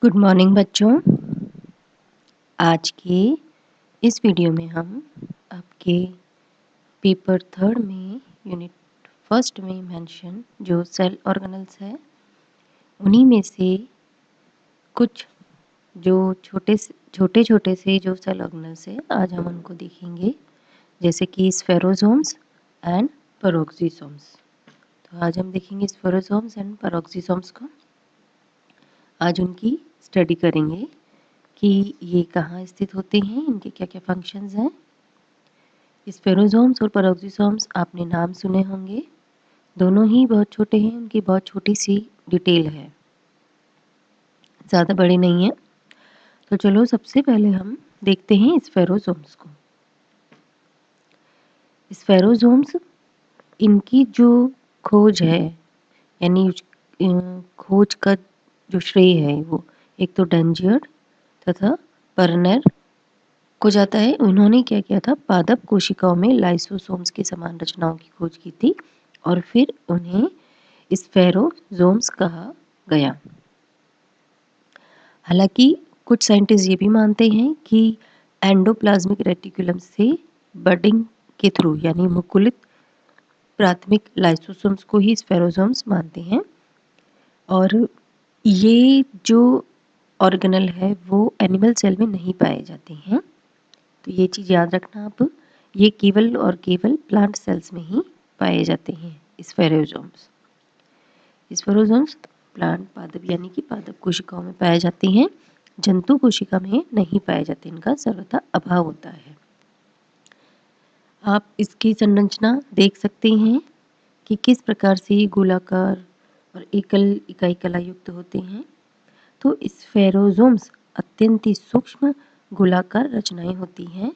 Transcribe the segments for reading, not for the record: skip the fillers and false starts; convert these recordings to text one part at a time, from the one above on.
Good morning बच्चों। आज के इस वीडियो में हम आपके पेपर थर्ड में यूनिट फर्स्ट में मेंशन जो सेल ऑर्गेनल्स है उन्हीं में से कुछ जो छोटे छोटे से जो सेल ऑर्गेनल्स है आज हम उनको देखेंगे, जैसे कि स्फेरोसोम्स एंड पेरोक्सिसोम्स। तो आज हम देखेंगे स्फेरोसोम्स एंड पेरोक्सिसोम्स को। आज उनकी स्टडी करेंगे कि ये कहाँ स्थित होते हैं, इनके क्या क्या फंक्शंस हैं। स्फेरोसोम्स और पेरोक्सिसोम्स आपने नाम सुने होंगे, दोनों ही बहुत छोटे हैं, उनकी बहुत छोटी सी डिटेल है, ज़्यादा बड़े नहीं हैं। तो चलो सबसे पहले हम देखते हैं स्फेरोसोम्स को। स्फेरोसोम्स, इनकी जो खोज है यानी खोज का जो श्रेय है वो एक तो डेंजियर्ड तथा परनेर को जाता है। उन्होंने क्या किया था, पादप कोशिकाओं में लाइसोसोम्स के समान रचनाओं की खोज की थी और फिर उन्हें स्फेरोसोम्स कहा गया। हालांकि कुछ साइंटिस्ट ये भी मानते हैं कि एंडोप्लाज्मिक रेटिकुलम से बडिंग के थ्रू यानी मुकुलित प्राथमिक लाइसोसोम्स को ही स्फेरोसोम्स मानते हैं। और ये जो ऑर्गेनल है वो एनिमल सेल में नहीं पाए जाते हैं, तो ये चीज़ याद रखना आप, ये केवल और केवल प्लांट सेल्स में ही पाए जाते हैं स्फेरोसोम्स। स्फेरोसोम्स प्लांट पादप यानी कि पादप कोशिकाओं में पाए जाते हैं, जंतु कोशिका में नहीं पाए जाते, इनका सर्वथा अभाव होता है। आप इसकी संरचना देख सकते हैं कि किस प्रकार से ये गोलाकार और एकल इकाई कला युक्त होते हैं। तो स्फेरोसोम्स अत्यंत ही सूक्ष्म गोलाकार रचनाएं होती हैं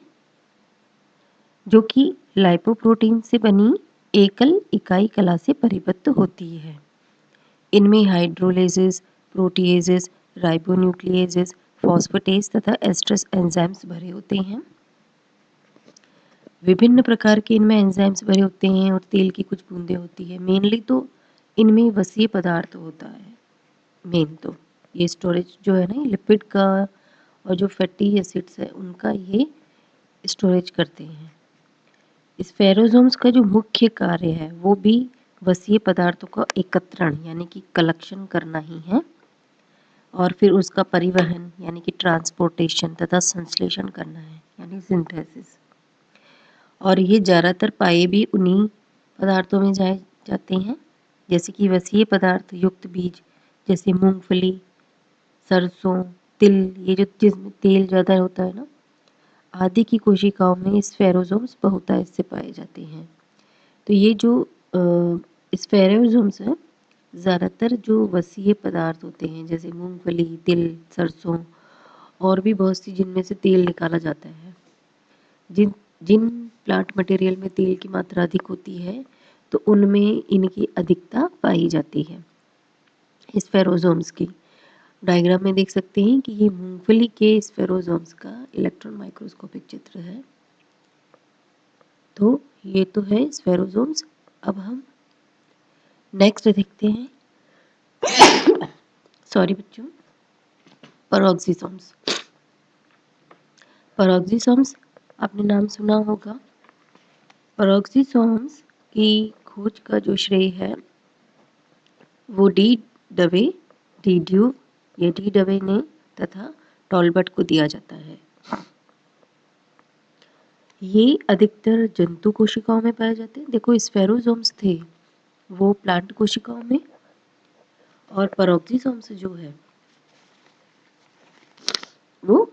जो कि लाइपोप्रोटीन से बनी एकल इकाई कला से परिबद्ध होती है। इनमें हाइड्रोलेजेस, प्रोटीएजेस, राइबोन्यूक्लिएजेस, फॉस्फेटेस तथा एस्ट्रेस एंजाइम्स भरे होते हैं। विभिन्न प्रकार के इनमें एंजाइम्स भरे होते हैं और तेल की कुछ बूंदें होती है। मेनली तो इनमें वसीय पदार्थ होता है। मेन तो ये स्टोरेज जो है ना, लिपिड का और जो फैटी एसिड्स है उनका ये स्टोरेज करते हैं। स्फेरोसोम्स का जो मुख्य कार्य है वो भी वसीय पदार्थों का एकत्रण यानी कि कलेक्शन करना ही है और फिर उसका परिवहन यानी कि ट्रांसपोर्टेशन तथा संश्लेषण करना है यानी सिंथेसिस। और ये ज़्यादातर पाए भी उन्हीं पदार्थों में जाए जाते हैं, जैसे कि वसीय पदार्थ युक्त बीज जैसे मूंगफली, सरसों, तिल, ये जो जिसमें तेल ज़्यादा होता है ना, आदि की कोशिकाओं में स्फेरोसोम्स बहुतायत से पाए जाते हैं। तो ये जो स्फेरोसोम्स हैं, ज़्यादातर जो वसीय पदार्थ होते हैं जैसे मूंगफली, तिल, सरसों और भी बहुत सी जिनमें से तेल निकाला जाता है, जिन जिन प्लांट मटेरियल में तेल की मात्रा अधिक होती है तो उनमें इनकी अधिकता पाई जाती है। स्फेरोसोम्स की डायग्राम में देख सकते हैं कि ये मूंगफली के स्फेरोसोम्स का इलेक्ट्रॉन माइक्रोस्कोपिक चित्र है। तो ये तो है स्फेरोसोम्स। अब हम नेक्स्ट देखते हैं सॉरी बच्चों, पेरोक्सिसोम्स। पेरोक्सिसोम्स आपने नाम सुना होगा। पेरोक्सिसोम्स की खोज का जो श्रेय है वो डी डवे, डी ड्यू, ये डी डवे ने तथा टॉलबट को दिया जाता है। ये अधिकतर जंतु कोशिकाओं में पाए जाते हैं। देखो स्फेरोसोम्स थे वो प्लांट कोशिकाओं में और पेरोक्सिसोम्स जो है वो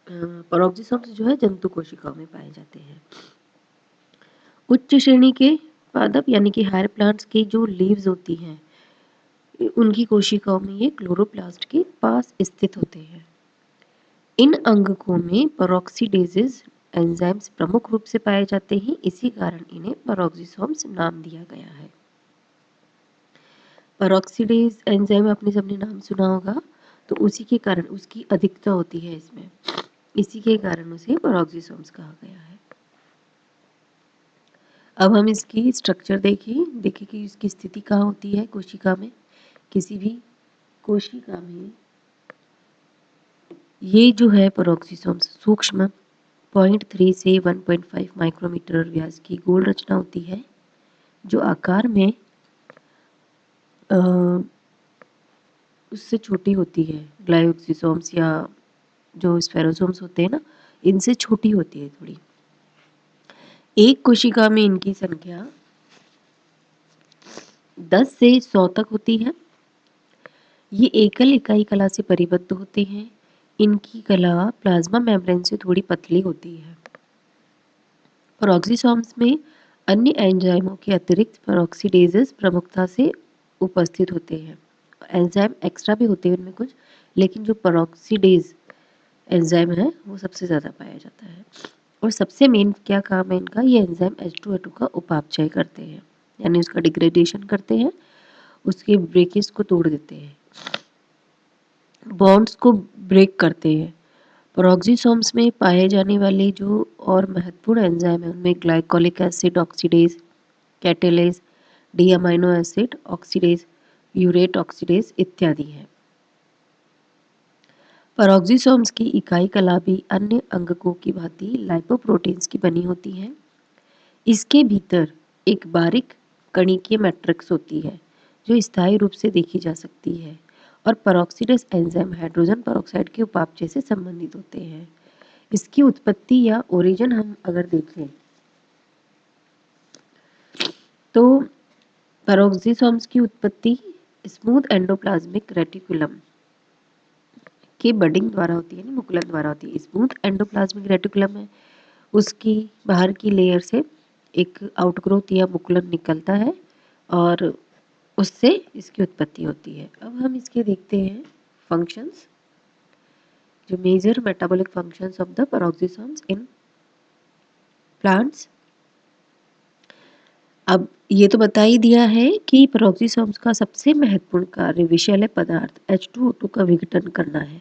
पेरोक्सिसोम्स जो है जंतु कोशिकाओं में पाए जाते हैं। उच्च श्रेणी के पादप यानी कि हायर प्लांट्स की जो लीव्स होती हैं उनकी कोशिकाओं में ये क्लोरोप्लास्ट के पास स्थित होते हैं। इन अंगकों में पेरोक्सीडेजेस एंजाइम्स प्रमुख रूप से पाए जाते हैं, इसी कारण इन्हें पेरोक्सिसोम्स नाम दिया गया है। पेरोक्सीडेज एंजाइम आपने सबने नाम सुना होगा, तो उसी के कारण उसकी अधिकता होती है इसमें, इसी के कारण उसे पेरोक्सिसोम्स कहा गया है। अब हम इसकी स्ट्रक्चर देखें कि इसकी स्थिति कहाँ होती है कोशिका में। किसी भी कोशिका में ये जो है पेरोक्सिसोम्स सूक्ष्म 0.3 से 1.5 माइक्रोमीटर व्यास की गोल रचना होती है जो आकार में अ, उससे छोटी होती है। ग्लायोक्सिसोम्स या जो स्फेरोसोम्स होते हैं ना, इनसे छोटी होती है थोड़ी। एक कोशिका में इनकी संख्या 10 से 100 तक होती है। ये एकल इकाई कला से परिबद्ध होते हैं। इनकी कला प्लाज्मा मेम्ब्रेन से थोड़ी पतली होती है। पेरोक्सिसोम्स में अन्य एंजाइमों के अतिरिक्त पेरोक्सीडेजेस प्रमुखता से उपस्थित होते हैं। एंजाइम एक्स्ट्रा भी होते हैं उनमें कुछ, लेकिन जो पेरोक्सीडेज एंजाइम है वो सबसे ज़्यादा पाया जाता है। और सबसे मेन क्या काम है इनका, ये एंजाइम H2O2 का उपापचय करते हैं, यानी उसका डिग्रेडेशन करते हैं, उसके ब्रेकेज को तोड़ देते हैं, बॉन्ड्स को ब्रेक करते हैं। पेरोक्सिसोम्स में पाए जाने वाले जो और महत्वपूर्ण एंजाइम है उनमें glycolic acid oxidase, catalase, D amino acid oxidase, urate oxidase इत्यादि हैं। पेरोक्सिसोम्स की इकाई कला भी अन्य अंगकों की भांति लाइपोप्रोटीन्स की बनी होती है। इसके भीतर एक बारीक कणिकीय मैट्रिक्स होती है जो स्थायी रूप से देखी जा सकती है और पेरोक्सीडेज एंजाइम हाइड्रोजन पेरोक्साइड के उपापचय से संबंधित होते हैं। इसकी उत्पत्ति या ओरिजिन हम अगर देखें तो पेरोक्सिसोम्स की उत्पत्ति स्मूथ एंडोप्लाज्मिक रेटिकुलम के बडिंग द्वारा होती है, यानी मुकुलन द्वारा होती है। स्मूथ एंडोप्लाज्मिक रेटिकुलम है, उसकी बाहर की लेयर से एक आउटग्रोथ या मुकुलन निकलता है और उससे इसकी उत्पत्ति होती है। अब हम इसके देखते हैं फंक्शंस, जो major metabolic functions of the peroxisomes in plants. अब ये तो बता ही दिया है कि पेरोक्सिसोम्स का सबसे महत्वपूर्ण कार्य विषैले पदार्थ H2O2 का विघटन करना है।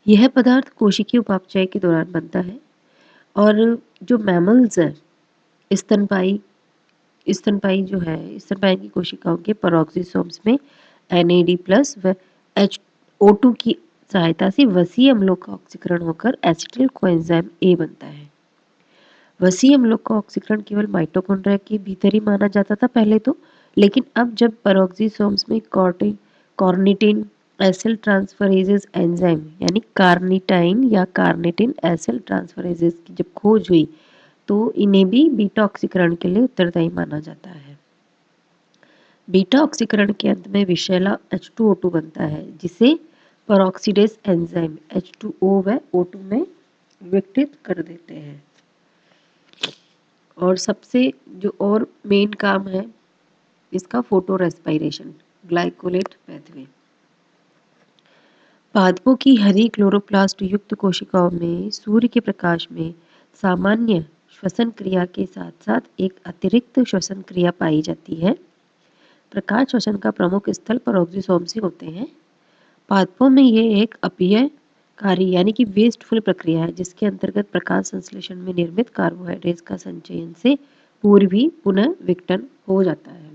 यह पदार्थ कोशिकीय उपापचय के दौरान बनता है और जो मैमल्स है, स्तनपायी स्तनपायी की कोशिकाओं के पेरोक्सिसोम्स में NAD+ व H2O2 की सहायता से वसीय अम्लों का ऑक्सीकरण होकर एसिटिल कोएंजाइम A बनता है। वसीय अम्लों का ऑक्सीकरण केवल माइटोकॉन्ड्रिया के भीतर ही माना जाता था पहले तो, लेकिन अब जब पेरोक्सिसोम्स में कार्निटिन एसिल ट्रांसफरेजेस एंजाइम यानी कार्निटाइन या कार्निटिन एसिल ट्रांसफरेजेस की जब खोज हुई तो इन्हें भी बीटा ऑक्सीकरण के लिए उत्तरदायी माना जाता है। बीटा ऑक्सीकरण के अंत में विषैला H2O2 बनता है जिसे पेरोक्सीडेज एंजाइम H2O व O2 में विघटित कर देते हैं। और सबसे जो और मेन काम है इसका फोटो रेस्पिरेशन, ग्लाइकोलेट पैथवे। पादपों की हरी क्लोरोप्लास्ट युक्त कोशिकाओं में सूर्य के प्रकाश में सामान्य श्वसन क्रिया के साथ साथ एक अतिरिक्त श्वसन क्रिया पाई जाती है। प्रकाश श्वसन का प्रमुख स्थल पेरोक्सिसोम से होते हैं। पादपों में ये एक अपव्ययकारी यानी कि वेस्टफुल प्रक्रिया है जिसके अंतर्गत प्रकाश संश्लेषण में निर्मित कार्बोहाइड्रेट्स का संचयन से पूर्व ही पुनः विघटन हो जाता है।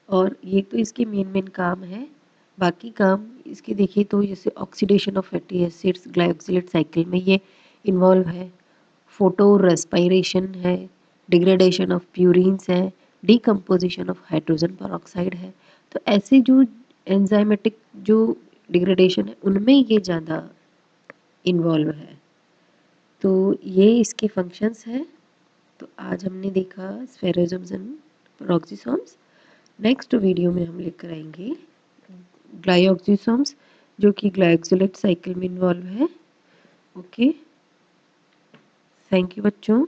और ये तो इसके मेन काम है। बाकी काम इसके देखिए तो जैसे oxidation of fatty acids glycosylate cycle में ये इन्वॉल्व है, फोटो रेस्पिरेशन है, डिग्रेडेशन ऑफ प्यूरिन्स है, डिकम्पोजिशन ऑफ हाइड्रोजन पेरोक्साइड है। तो ऐसे जो एंजाइमेटिक जो डिग्रेडेशन है उनमें ये ज़्यादा इन्वॉल्व है। तो ये इसके फंक्शंस हैं। तो आज हमने देखा स्फेरोसोम्स एंड पेरोक्सिसोम्स। नेक्स्ट वीडियो में हम लेकर आएंगे ग्लायोक्सिसोम्स जो कि ग्लाइकोसिलेट साइकिल में इन्वॉल्व है। ओके, थैंक यू बच्चों।